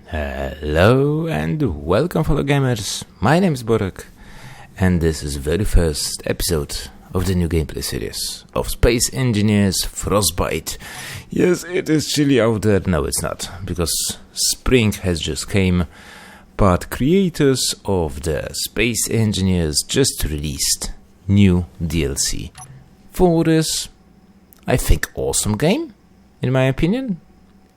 Hello and welcome, fellow gamers. My name is Borek, and this is the very first episode of the new gameplay series of Spcae Engineers Frostbite. Yes, it is chilly out there. No, it's not, because spring has just came, but creators of the Spcae Engineers just released new DLC for this, I think, awesome game, in my opinion.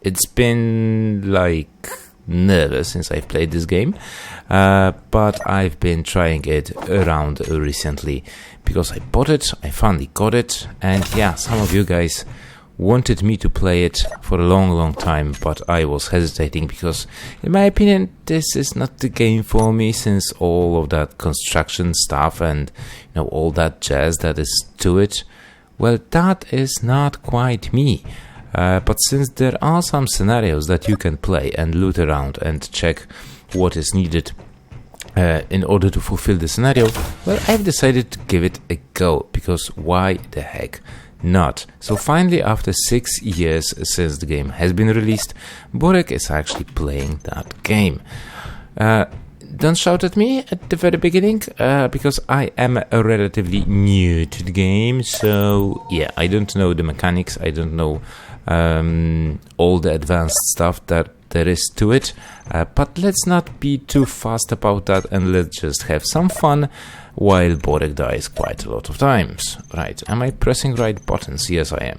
It's been like never since I've played this game, but I've been trying it around recently because I bought it, I finally got it, and yeah, some of you guys wanted me to play it for a long time, but I was hesitating because, in my opinion, this is not the game for me, since all of that construction stuff and all that jazz that is to it, well, that is not quite me. But since there are some scenarios that you can play and loot around and check what is needed in order to fulfill the scenario, well, I've decided to give it a go, because why the heck not? So finally, after 6 years since the game has been released, Borek is actually playing that game. Don't shout at me at the very beginning, because I am relatively new to the game, so yeah, I don't know the mechanics, I don't know all the advanced stuff that there is to it, but let's not be too fast about that, and let's just have some fun while Borek dies quite a lot of times. Right, am I pressing right buttons? Yes, I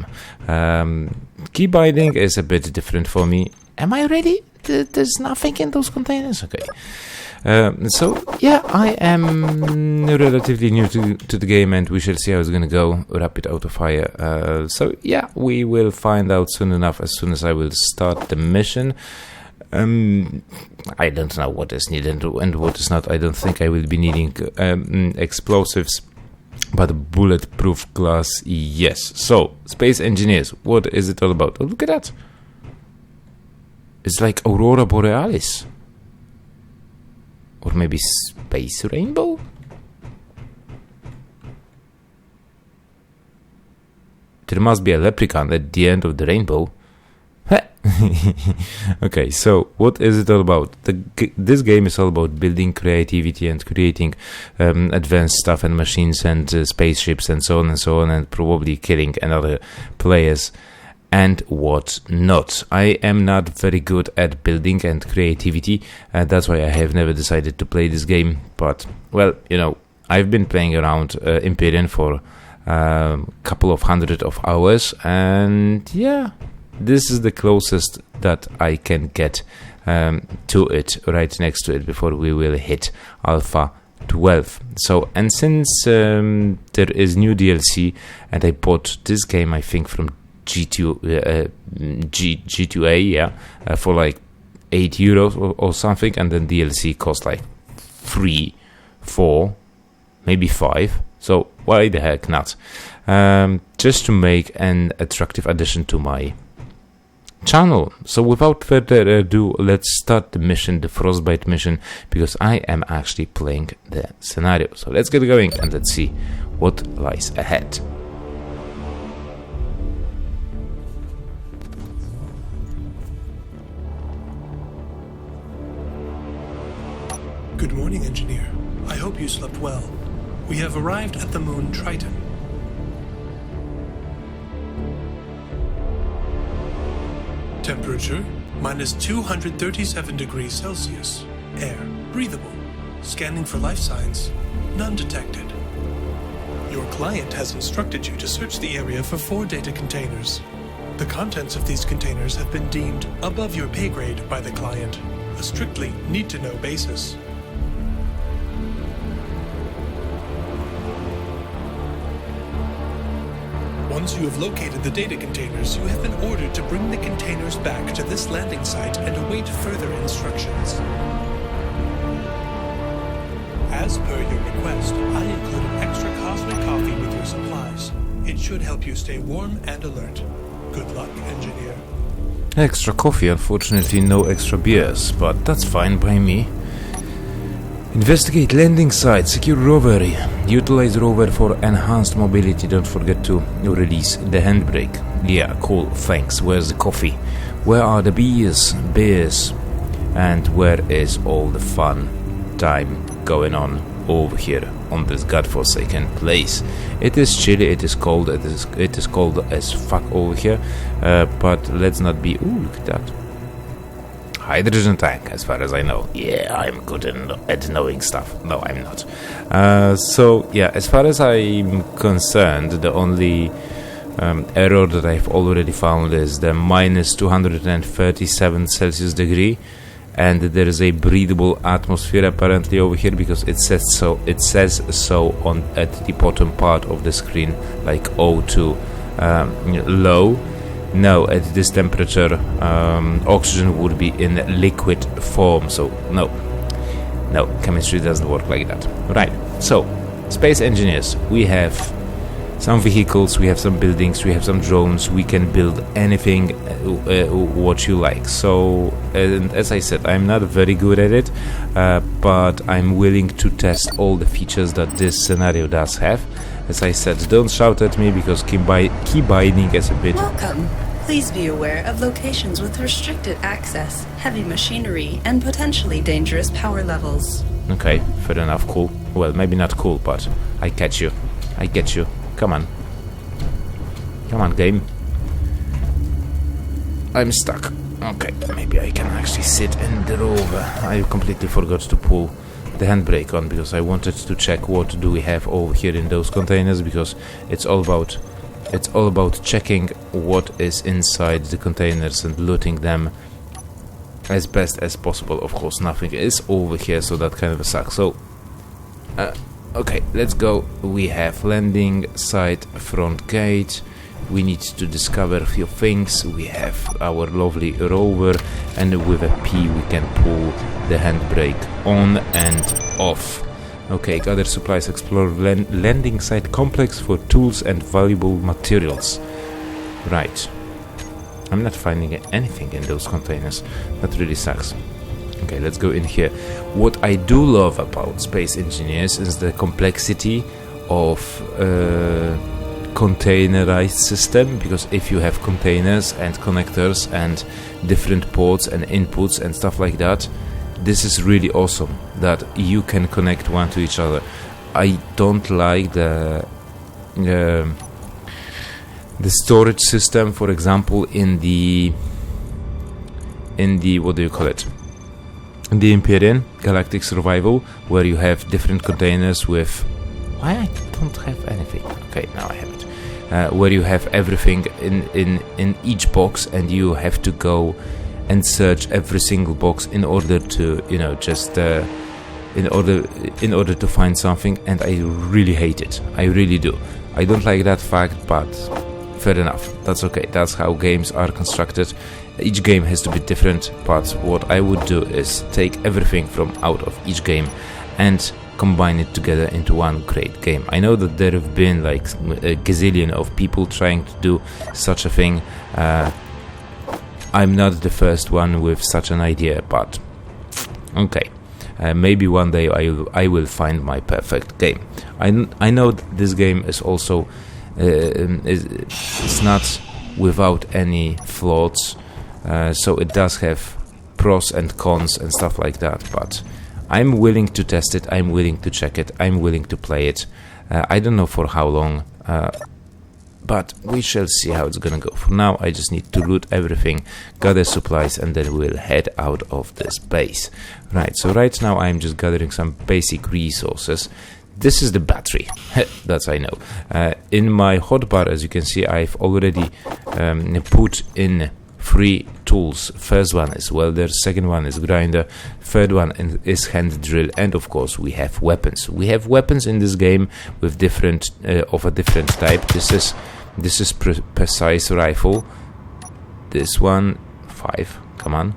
am. Key binding is a bit different for me. Am I ready? There's nothing in those containers? Okay. So yeah, I am relatively new to the game, and we shall see how it's gonna go. Rapid auto fire. So yeah, we will find out soon enough, as soon as I will start the mission. I don't know what is needed and what is not. I don't think I will be needing explosives, but bulletproof glass, yes. So, Spcae Engineers, what is it all about? Oh, look at that! It's like Aurora Borealis. Or maybe Space Rainbow? There must be a leprechaun at the end of the rainbow. Okay, so what is it all about? This game is all about building creativity and creating advanced stuff and machines and spaceships and so on, and probably killing another players and what not. I am not very good at building and creativity, and that's why I have never decided to play this game. But, well, I've been playing around Empyrean for a couple of hundred of hours, and yeah, this is the closest that I can get to it, right next to it, before we will hit Alpha 12. So, and since there is new DLC, and I bought this game, I think, from G2A, yeah, for like €8 or something, and then DLC cost like 3, 4, maybe 5. So why the heck not? Just to make an attractive addition to my channel. So without further ado, let's start the mission, the Frostbite mission, because I am actually playing the scenario. So let's get going and let's see what lies ahead. Good morning, Engineer. I hope you slept well. We have arrived at the moon Triton. Temperature, minus 237 degrees Celsius. Air, breathable. Scanning for life signs, none detected. Your client has instructed you to search the area for 4 data containers. The contents of these containers have been deemed above your pay grade by the client, a strictly need-to-know basis. Once you have located the data containers, you have been ordered to bring the containers back to this landing site and await further instructions. As per your request, I include an extra cosmic coffee with your supplies. It should help you stay warm and alert. Good luck, Engineer. Extra coffee, unfortunately no extra beers, but that's fine by me. Investigate landing site, secure rover, utilize rover for enhanced mobility, don't forget to release the handbrake. Yeah, cool, thanks. Where's the coffee? Where are the beers? Beers. And where is all the fun time going on over here on this godforsaken place? It is chilly, it is cold, it is cold as fuck over here, but let's not be... Ooh, look at that. Hydrogen tank, as far as I know. Yeah, I'm good at knowing stuff. No, I'm not. So, yeah, as far as I'm concerned, the only error that I've already found is the minus 237 Celsius degree, and there is a breathable atmosphere apparently over here, because it says so. It says so on at the bottom part of the screen, like O2 low. No, at this temperature, oxygen would be in liquid form. So no, chemistry doesn't work like that. Right. So, Space Engineers. We have some vehicles, we have some buildings, we have some drones. We can build anything what you like. So, and as I said, I'm not very good at it, but I'm willing to test all the features that this scenario does have. As I said, don't shout at me, because key binding is a bit... Welcome. Please be aware of locations with restricted access, heavy machinery, and potentially dangerous power levels. Okay, fair enough, cool. Well, maybe not cool, but I catch you. I get you. Come on. Come on, game. I'm stuck. Okay, maybe I can actually sit in the rover. I completely forgot to pull the handbrake on, because I wanted to check what do we have over here in those containers, because it's all about checking what is inside the containers and looting them as best as possible. Of course, nothing is over here, so that kind of sucks. So okay, let's go. We have landing site, front gate. We need to discover a few things. We have our lovely rover, and with a P we can pull the handbrake on and off. Okay, gather supplies, explore landing site complex for tools and valuable materials. Right. I'm not finding anything in those containers. That really sucks. Okay, let's go in here. What I do love about Space Engineers is the complexity of containerized system, because if you have containers and connectors and different ports and inputs and stuff like that, this is really awesome that you can connect one to each other. I don't like the storage system, for example, in the what do you call it? In the Empyrean Galactic Survival, where you have different containers with... Why I don't have anything? Okay, now I have it. Where you have everything in each box, and you have to go and search every single box in order to, you know, just in order to find something, and I really hate it. I really do. I don't like that fact, but fair enough. That's okay. That's how games are constructed. Each game has to be different, but what I would do is take everything from out of each game and combine it together into one great game. I know that there have been like a gazillion of people trying to do such a thing. I'm not the first one with such an idea, but okay. Maybe one day I will find my perfect game. I know that this game is also it's not without any flaws, so it does have pros and cons and stuff like that, but I'm willing to test it, I'm willing to check it, I'm willing to play it. I don't know for how long, but we shall see how it's gonna go. For now, I just need to loot everything, gather supplies, and then we'll head out of this base. Right, so right now I'm just gathering some basic resources. This is the battery, that's I know. In my hotbar, as you can see, I've already put in 3 tools. First one is welder, second one is grinder, third one is hand drill, and of course we have weapons. We have weapons in this game with different of a different type. This is precise rifle. This one 5. Come on.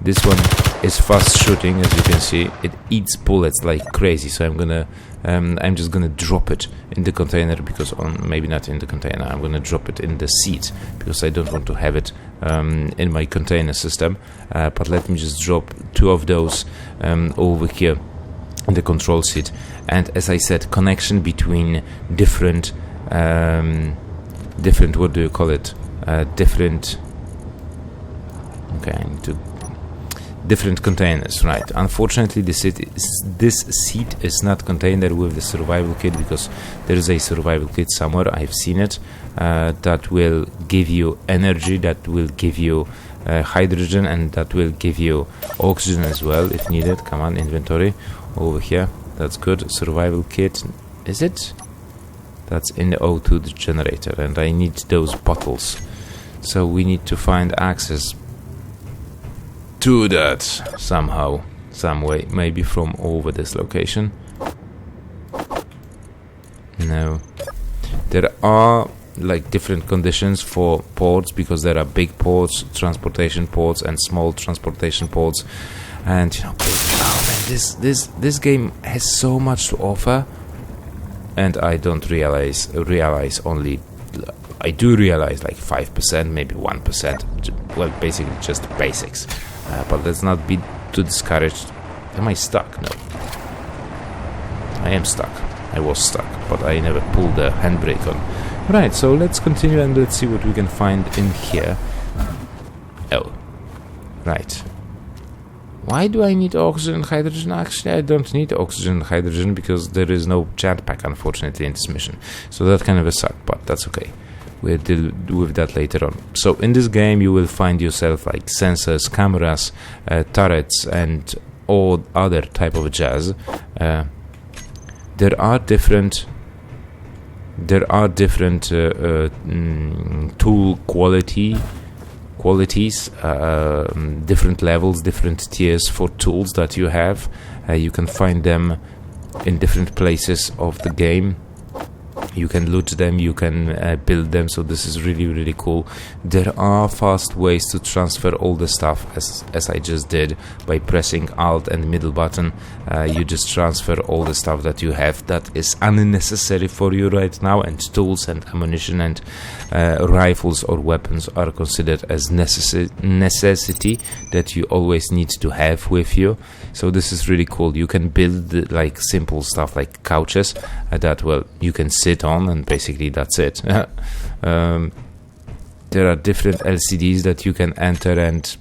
This one is fast shooting, as you can see. It eats bullets like crazy, so I'm just gonna drop it in the container, because maybe not in the container, I'm gonna drop it in the seat, because I don't want to have it in my container system. But let me just drop 2 of those over here in the control seat. And as I said, connection between different what do you call it? Different. Okay, I need to different containers, right? Unfortunately, this seat is not contained with the survival kit, because there is a survival kit somewhere, I've seen it, that will give you energy, that will give you hydrogen, and that will give you oxygen as well if needed. Come on, inventory over here. That's good. Survival kit, is it? That's in the O2 generator, and I need those bottles, so we need to find access to that somehow, some way, maybe from over this location. No, there are like different conditions for ports, because there are big ports, transportation ports, and small transportation ports. And you know, oh man, this game has so much to offer, and I don't realize only. I do realize like 5%, maybe 1%. Well, basically just basics. But let's not be too discouraged. Am I stuck? No. I am stuck. I was stuck, but I never pulled the handbrake on. Right, so let's continue and let's see what we can find in here. Oh. Right. Why do I need oxygen and hydrogen? Actually, I don't need oxygen and hydrogen, because there is no jetpack, unfortunately, in this mission. So that kind of a suck, but that's okay. We'll deal with that later on. So in this game you will find yourself like sensors, cameras, turrets, and all other type of jazz. There are different tool qualities, different levels, different tiers for tools that you have. You can find them in different places of the game. You can loot them, you can build them, so this is really, really cool. There are fast ways to transfer all the stuff, as I just did, by pressing Alt and middle button. You just transfer all the stuff that you have that is unnecessary for you right now, and tools and ammunition and rifles or weapons are considered as necessity that you always need to have with you. So this is really cool. You can build like simple stuff like couches that, well, you can sit on, and basically that's it. There are different LCDs that you can enter and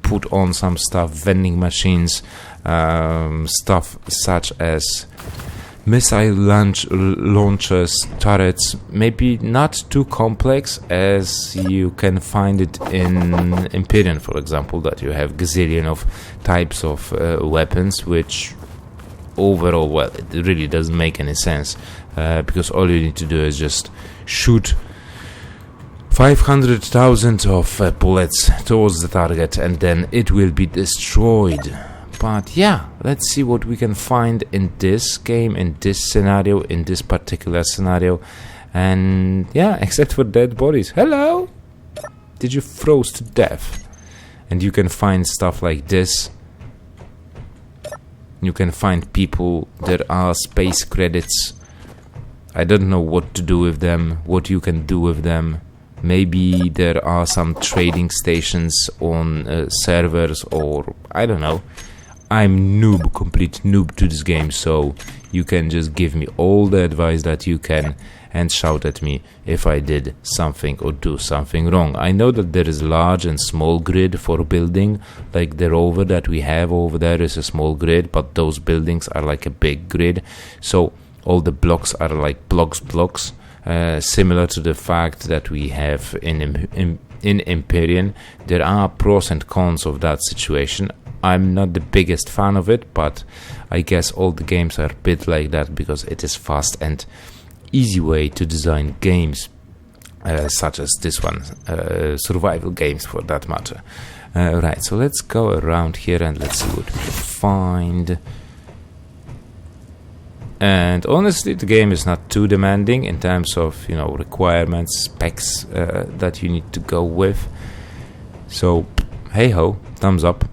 put on some stuff, vending machines, stuff such as missile launchers, turrets, maybe not too complex as you can find it in Empyrean, for example, that you have gazillion of types of weapons, which overall, well, it really doesn't make any sense, because all you need to do is just shoot 500,000 of bullets towards the target, and then it will be destroyed. But yeah, let's see what we can find in this game, in this scenario, in this particular scenario. And yeah, except for dead bodies. Hello! Did you froze to death? And you can find stuff like this. You can find people. There are space credits. I don't know what to do with them, what you can do with them. Maybe there are some trading stations on servers, or I don't know. I'm complete noob to this game, so you can just give me all the advice that you can and shout at me if I did something or do something wrong. I know that there is large and small grid for building, like the rover that we have over there is a small grid, but those buildings are like a big grid, so all the blocks are like blocks, similar to the fact that we have in Empyrean. There are pros and cons of that situation. I'm not the biggest fan of it, but I guess all the games are a bit like that, because it is fast and easy way to design games, such as this one, survival games for that matter. Right, so let's go around here and let's see what we can find. And honestly, the game is not too demanding in terms of, you know, requirements, specs that you need to go with. So, hey ho, thumbs up.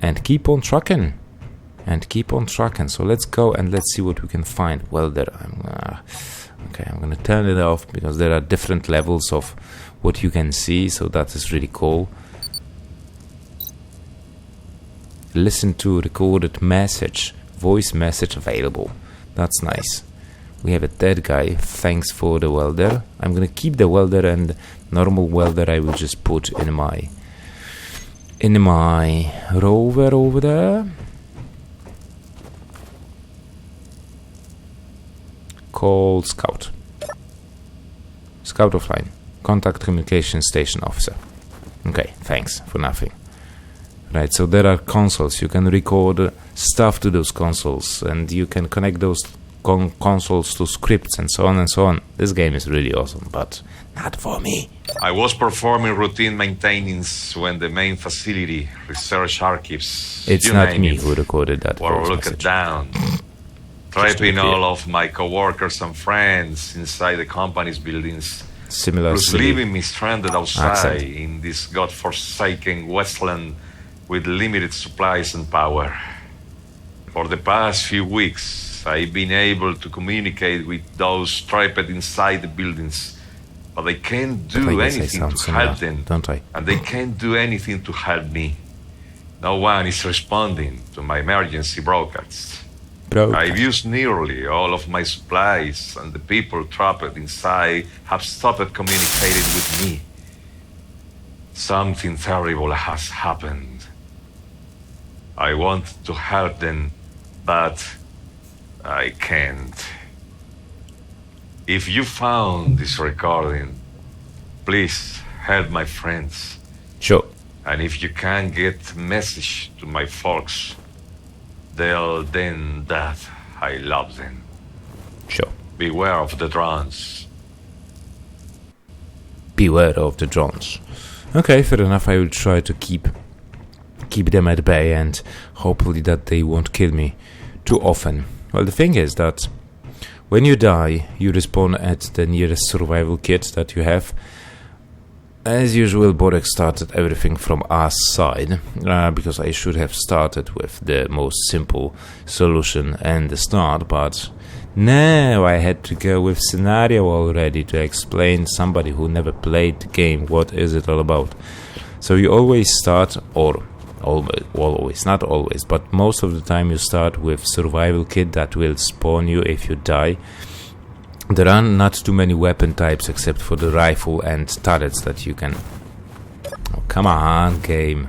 And keep on trucking. So let's go and let's see what we can find. Well, there I'm gonna turn it off, because there are different levels of what you can see, so that is really cool. Listen to recorded message, voice message available. That's nice. We have a dead guy. Thanks for the welder. I'm gonna keep the welder, and normal welder I will just put in my in my rover over there. Called Scout. Scout offline. Contact communication station officer. Okay, thanks for nothing. Right, so there are consoles. You can record stuff to those consoles, and you can connect those consoles to scripts and so on and so on. This game is really awesome, but not for me. I was performing routine maintenance when the main facility, research archives, It's not me who recorded that were voice looked message. down. Trapping all of my coworkers and friends inside the company's buildings, Similar plus silly leaving me stranded outside accent. in this godforsaken wasteland with limited supplies and power. For the past few weeks, I've been able to communicate with those trapped inside the buildings, but they can't do I guess I anything sound to similar, help them, don't I? and they can't do anything to help me. No one is responding to my emergency broadcasts. Bro, I've used nearly all of my supplies, and the people trapped inside have stopped communicating with me. Something terrible has happened. I want to help them, but I can't. If you found this recording, please help my friends. sure. And if you can't get a message to my folks, they'll then that I love them. Sure. Beware of the drones. Beware of the drones. Okay, fair enough. I will try to keep them at bay, and hopefully that they won't kill me too often. Well, the thing is that when you die, you respawn at the nearest survival kit that you have. As usual, Borek started everything from our side, because I should have started with the most simple solution and the start, but no, I had to go with scenario already to explain somebody who never played the game what is it all about. So you always start, or always, not always, but most of the time you start with survival kit that will spawn you if you die. There are not too many weapon types except for the rifle and turrets that you can... Oh, come on, game.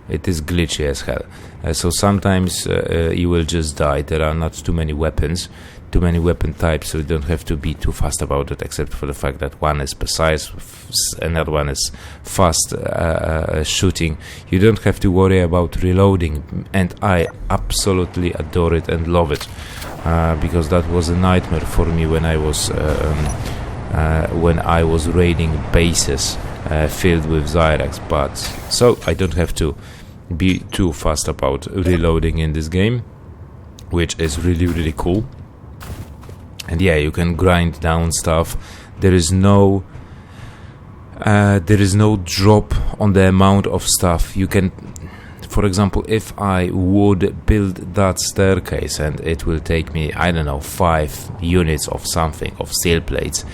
It is glitchy as hell. So sometimes you will just die. There are not too many weapons, too many weapon types, so you don't have to be too fast about it, except for the fact that one is precise, another one is fast shooting. You don't have to worry about reloading, and I absolutely adore it and love it. Because that was a nightmare for me when I was raiding bases filled with Zyrax, but so I don't have to be too fast about reloading in this game, which is really cool. And yeah, you can grind down stuff. There is no drop on the amount of stuff you can. For example, if I would build that staircase and it will take me, I don't know, 5 units of something, of steel plates.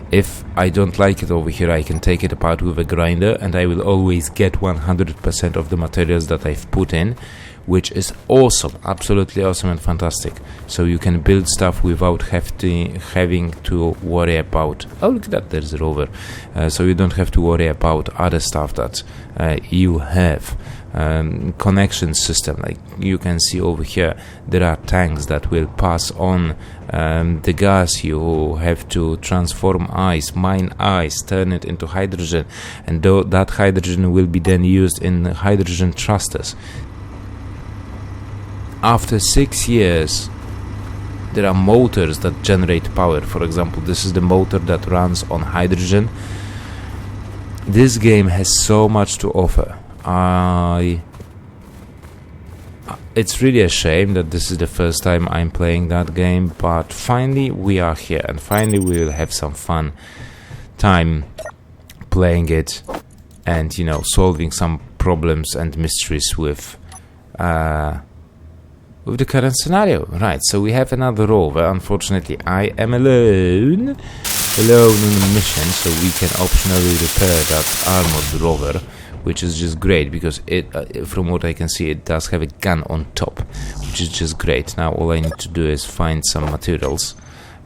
If I don't like it over here, I can take it apart with a grinder and I will always get 100% of the materials that I've put in, which is awesome, absolutely awesome and fantastic. So you can build stuff without having to worry about... Oh, look at that, there's a rover. So you don't have to worry about other stuff that you have. Connection system, like you can see over here, there are tanks that will pass on the gas. You have to transform ice, mine ice, turn it into hydrogen, and that hydrogen will be then used in hydrogen thrusters. After 6 years, there are motors that generate power. For example, this is the motor that runs on hydrogen. This game has so much to offer. It's really a shame that this is the first time I'm playing that game, but finally we are here, and finally we will have some fun time playing it, and you know, solving some problems and mysteries with the current scenario. Right, so we have another rover. Unfortunately, I am alone on the mission, so we can optionally repair that armored rover, which is just great because it, from what I can see, it does have a gun on top, which is just great. Now all I need to do is find some materials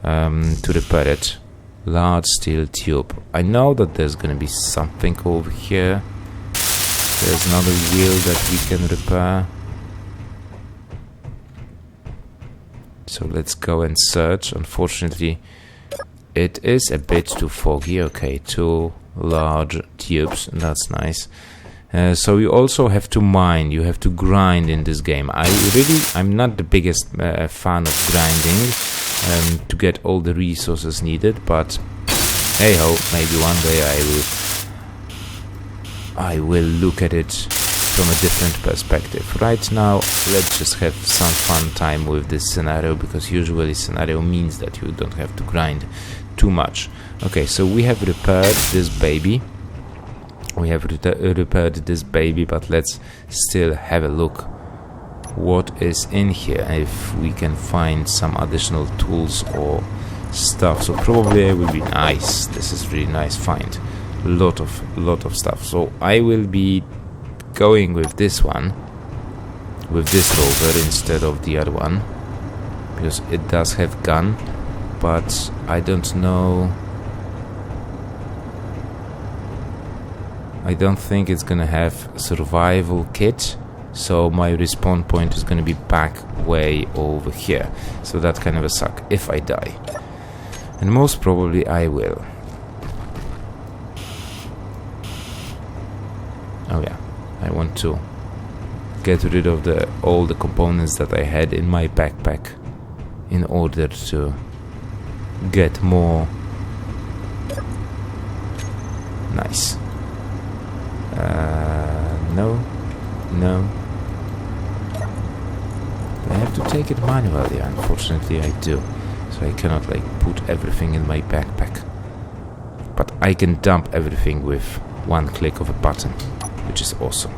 to repair it. Large steel tube. I know that there's gonna be something over here. There's another wheel that we can repair. So let's go and search. Unfortunately, it is a bit too foggy. Okay, 2 large tubes. That's nice. So you also have to mine. You have to grind in this game. I'm not the biggest fan of grinding to get all the resources needed, but hey ho, maybe one day I will look at it from a different perspective. Right now, let's just have some fun time with this scenario, because usually scenario means that you don't have to grind too much. Okay, so we have repaired this baby. But let's still have a look what is in here, if we can find some additional tools or stuff. So probably it will be nice. This is really nice find. Lot of stuff. So I will be going with this one, with this rover instead of the other one, because it does have gun, but I don't know. I don't think it's gonna have survival kit, so my respawn point is gonna be back way over here. So that kind of a suck if I die, and most probably I will. Oh yeah, I want to get rid of all the components that I had in my backpack in order to get more. Nice. No. I have to take it manually, unfortunately I do. So I cannot like put everything in my backpack. But I can dump everything with one click of a button, which is awesome.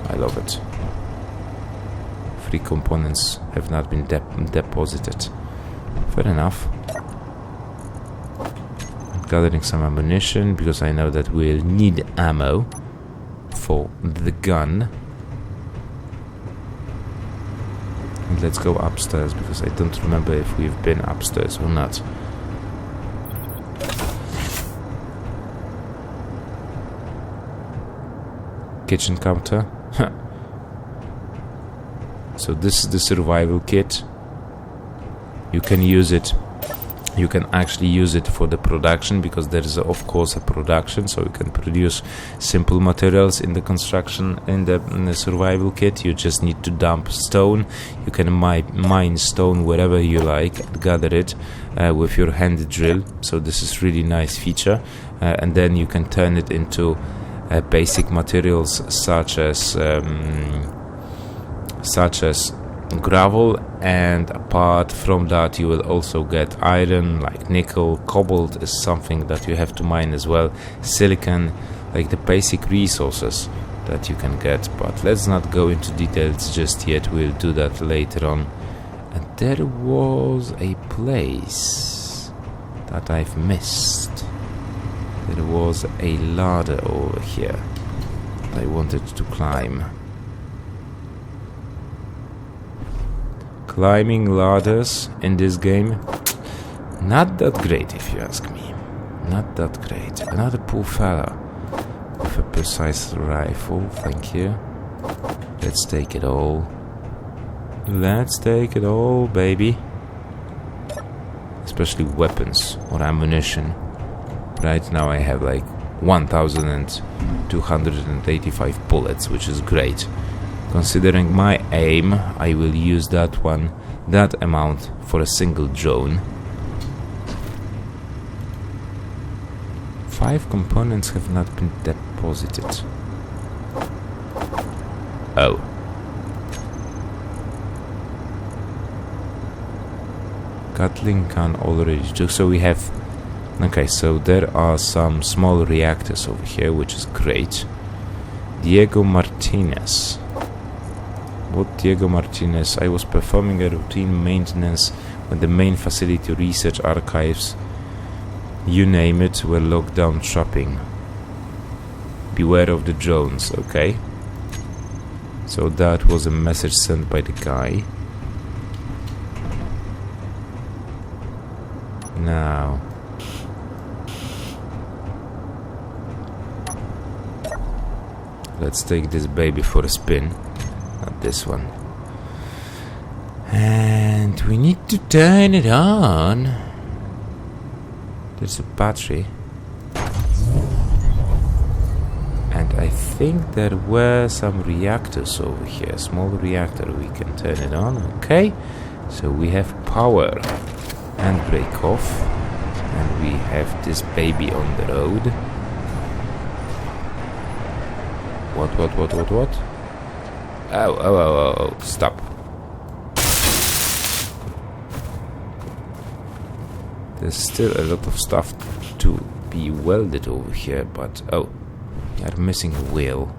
I love it. 3 components have not been deposited. Fair enough. Gathering some ammunition, because I know that we'll need ammo for the gun. And let's go upstairs, because I don't remember if we've been upstairs or not. Kitchen counter. So this is the survival kit. You can use it. You can actually use it for the production, because there is of course a production, so you can produce simple materials in the construction, in the survival kit. You just need to dump stone. You can mine stone wherever you like and gather it with your hand drill. So this is really nice feature, and then you can turn it into basic materials such as gravel, and apart from that you will also get iron, like nickel. Cobalt is something that you have to mine as well, silicon, like the basic resources that you can get. But let's not go into details just yet, we'll do that later on. And there was a place that I've missed. There was a ladder over here I wanted to climb. Climbing ladders in this game, not that great if you ask me. Not that great. Another poor fella with a precise rifle, thank you. Let's take it all. Let's take it all, baby. Especially weapons or ammunition. Right now I have like 1,285 bullets, which is great. Considering my aim, I will use that amount for a single drone. 5 components have not been deposited. Oh. Gatling gun already took, so we have... Okay, so there are some small reactors over here, which is great. Diego Martinez. What Diego Martinez? I was performing a routine maintenance when the main facility, research archives, you name it, were locked down trapping. Beware of the drones, okay? So that was a message sent by the guy. Now... Let's take this baby for a spin. Not this one. And we need to turn it on. There's a battery. And I think there were some reactors over here. Small reactor, we can turn it on. Okay. So we have power and brake off. And we have this baby on the road. What? Oh, stop. There's still a lot of stuff to be welded over here, but oh, we are missing a wheel.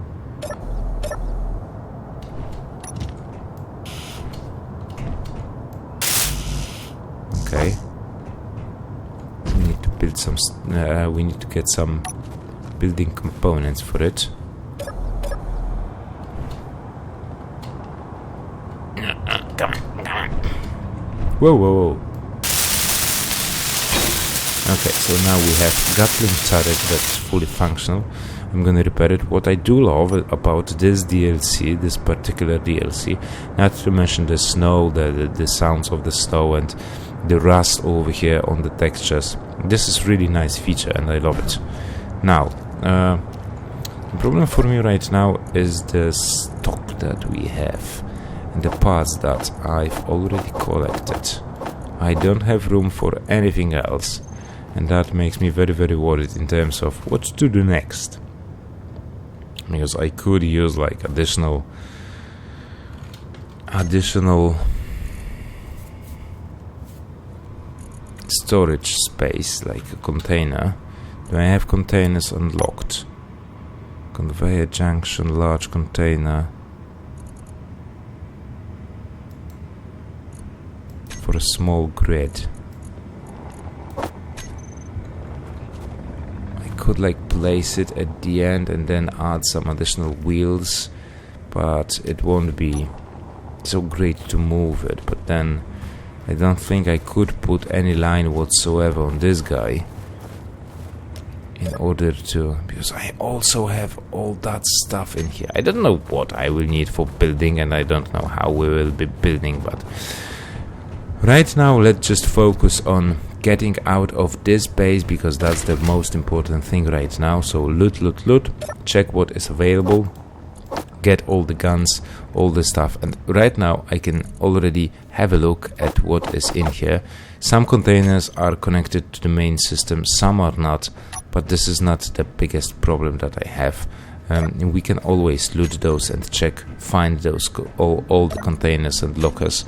Okay. We need to build some. We need to get some building components for it. Come on. Whoa. Okay, so now we have Gatling turret that's fully functional. I'm gonna repair it. What I do love about this DLC, this particular DLC, not to mention the snow, the sounds of the snow and the rust over here on the textures. This is really nice feature and I love it. Now, the problem for me right now is the stock that we have and the parts that I've already collected. I don't have room for anything else. And that makes me very, very worried in terms of what to do next. Because I could use like additional storage space, like a container. Do I have containers unlocked? Conveyor junction, large container. For a small grid. Could like place it at the end and then add some additional wheels, but it won't be so great to move it. But then I don't think I could put any line whatsoever on this guy in order to, because I also have all that stuff in here. I don't know what I will need for building and I don't know how we will be building, but right now let's just focus on getting out of this base, because that's the most important thing right now. So loot, check what is available, get all the guns, all the stuff, and right now I can already have a look at what is in here. Some containers are connected to the main system, some are not, but this is not the biggest problem that I have. We can always loot those and check, find those all the containers and lockers,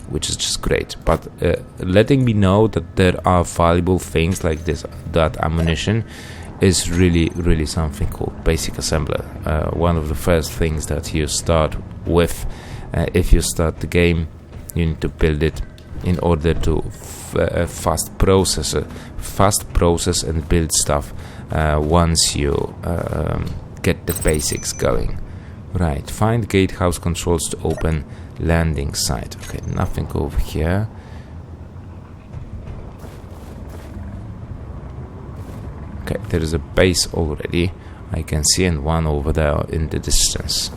which is just great. But letting me know that there are valuable things like this, that ammunition, is really something cool. Basic assembler, one of the first things that you start with if you start the game. You need to build it in order to fast process and build stuff once you get the basics going. Right, find gatehouse controls to open landing site. Okay, nothing over here. Okay, there is a base already, I can see, and one over there in the distance.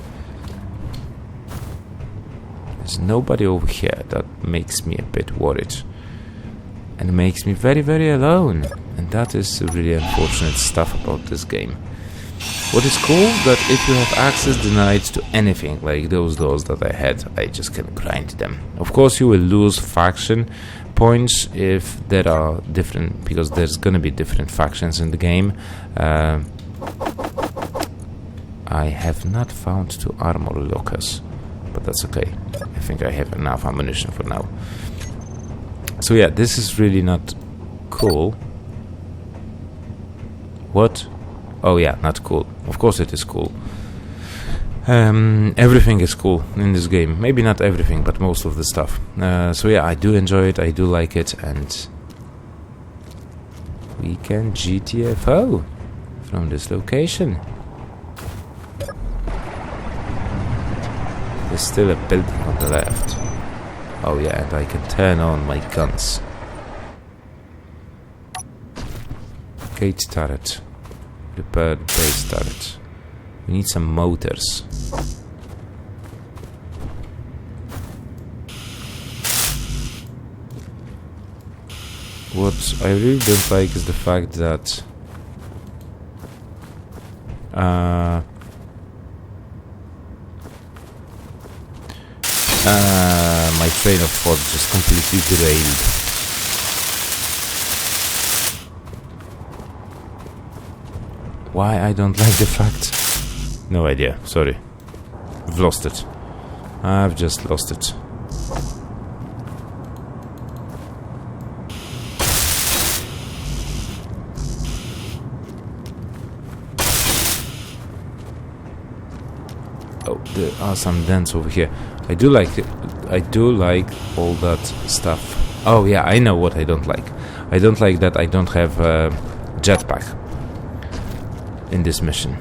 There's nobody over here. That makes me a bit worried and makes me very alone, and that is really unfortunate stuff about this game. What is cool, that if you have access denied to anything, like those doors that I had, I just can grind them. Of course you will lose faction points if there are different, because there's gonna be different factions in the game. I have not found 2 armor lockers, but that's okay. I think I have enough ammunition for now. So yeah, this is really not cool. What? Oh yeah, not cool. Of course it is cool. Everything is cool in this game. Maybe not everything, but most of the stuff. So yeah, I do enjoy it, I do like it, and we can GTFO from this location. There's still a building on the left. Oh yeah, and I can turn on my guns. Gate turret. Repair the base turret. We need some motors. What I really don't like is the fact that my train of thought just completely derailed. Why I don't like the fact? No idea, sorry. I've lost it. I've just lost it. Oh, there are some dents over here. I do like it. I do like all that stuff. Oh yeah, I know what I don't like. I don't like that I don't have a jetpack in this mission.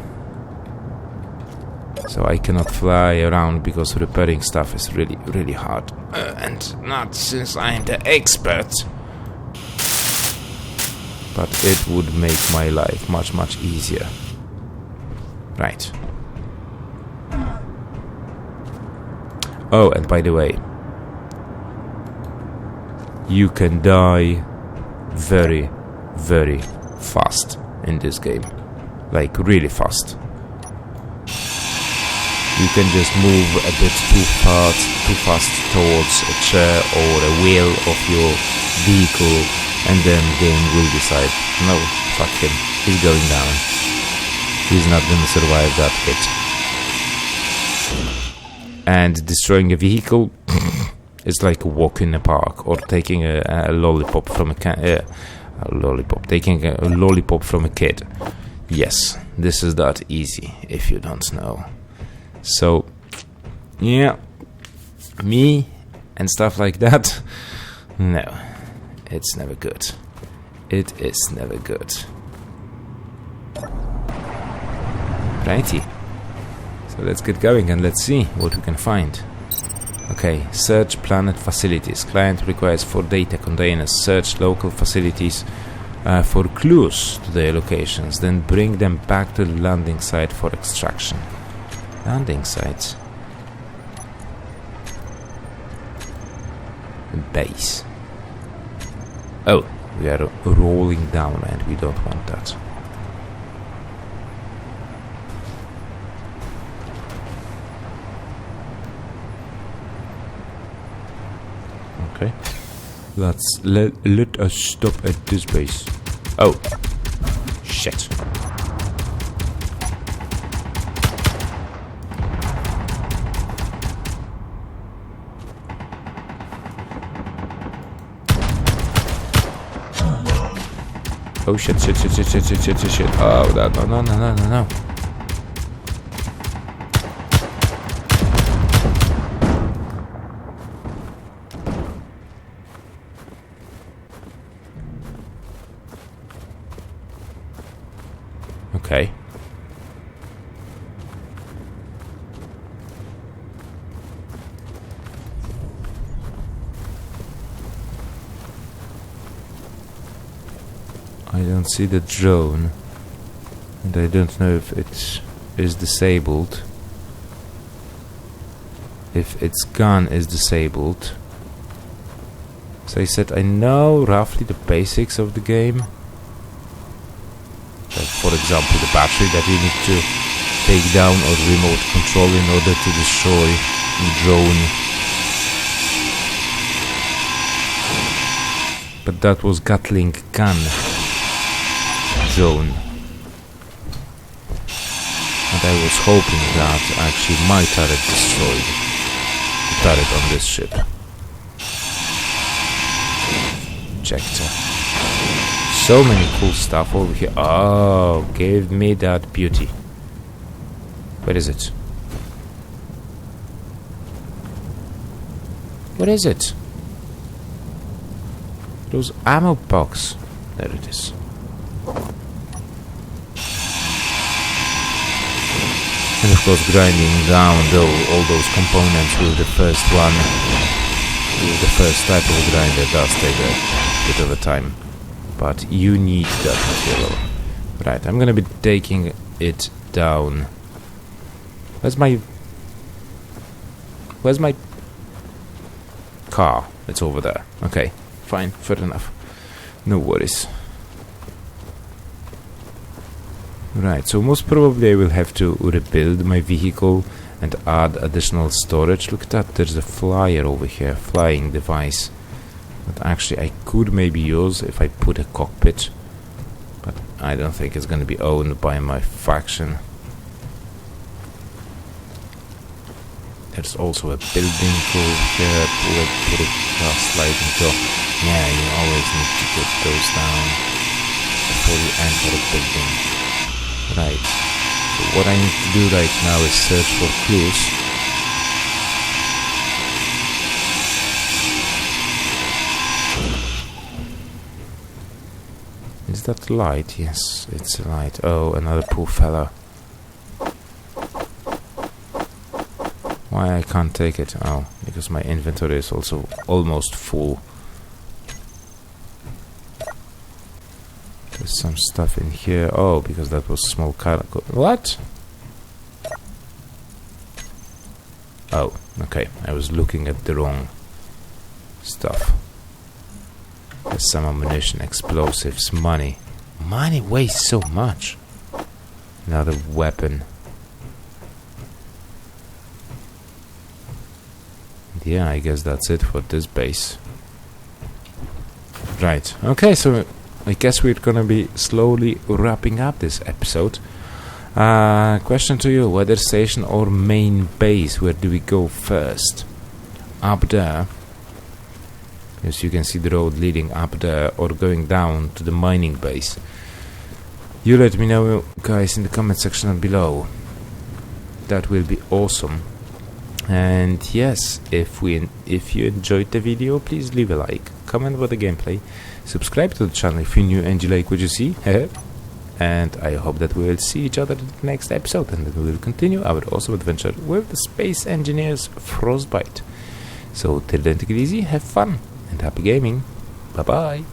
So I cannot fly around because repairing stuff is really, really hard. And not since I'm the expert. But it would make my life much, much easier. Right. Oh, and by the way, you can die very, very fast in this game. Like, really fast. You can just move a bit too fast towards a chair or a wheel of your vehicle, and then game will decide, no, fuck him, he's going down. He's not gonna survive that hit. And destroying a vehicle is like a walk in the park, or taking a lollipop from taking a lollipop from a kid. Yes, this is that easy if you don't know. So, yeah, me and stuff like that, no, it's never good. It is never good. Righty. So let's get going and let's see what we can find. Okay, search planet facilities. Client requires 4 data containers. Search local facilities for clues to their locations. Then bring them back to the landing site for extraction. Landing sites. Base. Oh, we are rolling down and we don't want that. Okay, let us stop at this base. Oh, shit. Oh shit. Oh, no. Okay. I don't see the drone, and I don't know if it is disabled. If its gun is disabled. So I said I know roughly the basics of the game. Like, for example, the battery that you need to take down or remote control in order to destroy the drone. But that was Gatling gun drone. And I was hoping that actually my turret destroyed the turret on this ship. Ejector. So many cool stuff over here. Oh, give me that beauty. Where is it? What is it? Those ammo box. There it is. And of course grinding down all those components with the first one, with the first type of grinder does take a bit of a time. But you need that material. Right, I'm gonna be taking it down Where's my car? It's over there. Okay, fine, fair enough. No worries. Right, so most probably I will have to rebuild my vehicle and add additional storage. Look at that, there's a flyer over here, flying device. That actually I could maybe use if I put a cockpit. But I don't think it's going to be owned by my faction. There's also a building over here. Put a sliding door. Yeah, you always need to put those down before you enter a building. Right, so what I need to do right now is search for clues. Is that light? Yes, it's a light. Oh, another poor fella. Why I can't take it? Oh, because my inventory is also almost full. There's some stuff in here. Oh, because that was small cargo. What? Oh, okay. I was looking at the wrong stuff. There's some ammunition, explosives, money. Money weighs so much. Another weapon. Yeah, I guess that's it for this base. Right. Okay, so I guess we're gonna be slowly wrapping up this episode. Question to you, weather station or main base? Where do we go first? Up there. As you can see the road leading up there, or going down to the mining base. You let me know, guys, in the comment section below. That will be awesome. And yes, if you enjoyed the video, please leave a like, comment about the gameplay, subscribe to the channel if you're new and you like what you see. And I hope that we will see each other in the next episode, and that we will continue our awesome adventure with the Spcae Engineers Frostbite. So till then, take it easy, have fun, and happy gaming. Bye bye.